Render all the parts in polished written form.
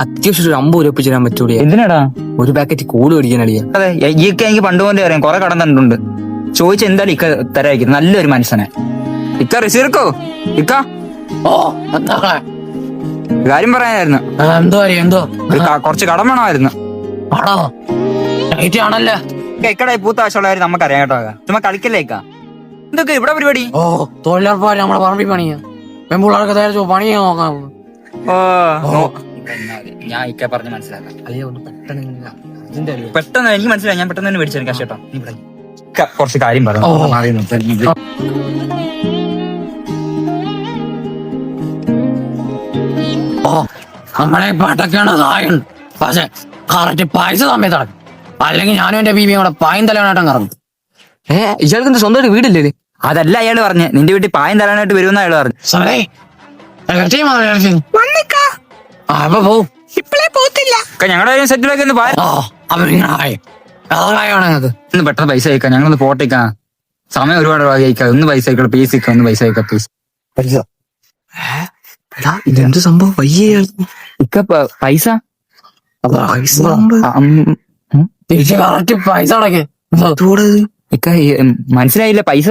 അത്യാവശ്യം ഒരു 50 രൂപ തരാൻ പറ്റൂടിയ? എന്തിനാടാ? ഒരു പാക്കറ്റ് കൂട് മേടിക്കാൻ അടിയാ. അതെ, ഈക്ക എനിക്ക് പണ്ട് പോലെ അറിയാം, കുറെ കടം തന്നിട്ടുണ്ട്. ചോദിച്ച എന്തായാലും ഇക്ക തരായിരിക്കും, നല്ലൊരു മനസ്സനെ. ഇക്ക റിസീർക്കോ? ഇക്ക കാര്യം പറയാനായിരുന്നു. എന്തോ കുറച്ച് കടം വേണമായിരുന്നു. ആണല്ലേ ഇക്കടെ പൂത്ത ആവശ്യമുള്ളവര് നമുക്കറിയാം കേട്ടോ. ചുമ്മാ കളിക്കല്ലേ ഇക്ക? എന്തൊക്കെ ഇവിടെ പരിപാടി? തൊഴിലുറപ്പാര് നമ്മളെ പറമ്പിൽ പണിയാ, പെൺപിള്ളേർക്ക് തയ്യാറോ പണിയാ നോക്കാം. ഞാൻ ഇക്ക പറഞ്ഞ് മനസ്സിലാക്കാം. പെട്ടെന്ന് എനിക്ക് മനസ്സിലായി, ഞാൻ പെട്ടെന്ന് തന്നെ മേടിച്ചു കാശ് കേട്ടോ. കുറച്ച് കാര്യം പറഞ്ഞു. നമ്മളെ പട്ടക്കാണ് കായുണ്ട്, പക്ഷെ കറക്റ്റ് പൈസ സമയത്താണ്. അല്ലെങ്കിൽ ഞാനും എന്റെ ബീബിയും കൂടെ പായം തലവനായിട്ടും കറങ്ങും. ഇയാൾക്ക് എന്റെ സ്വന്തമായിട്ട് വീടില്ലേ? അതല്ല അയാള് പറഞ്ഞ്, നിന്റെ വീട്ടിൽ പായം തരാനായിട്ട് വരുമെന്ന് അയാൾ പറഞ്ഞു. അപ്പൊ പോവും. ഞങ്ങളുടെ കാര്യം സെറ്റിലാക്കി ഒന്ന് ഒന്ന് പെട്ടെന്ന് പൈസ അയക്കാം, ഞങ്ങളൊന്ന് പോട്ടേക്കാ. സമയം ഒരുപാട് അയക്കാം. ഒന്ന് പൈസ അയക്കണം പ്ലീസ്. ഒന്ന് പൈസ അയക്കാം പ്ലീസ്. ഇതെന്ത് സംഭവം? വയ്യ ഇക്ക പൈസ പൈസ അടക്കേ ഇക്ക മനസ്സിലായില്ല. പൈസ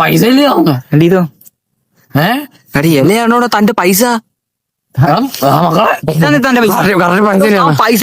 പൈസ ഇല്ലേ ഇതോ? എന്നെയാണോ തന്റെ പൈസ? തന്റെ പൈസ പൈസ പൈസ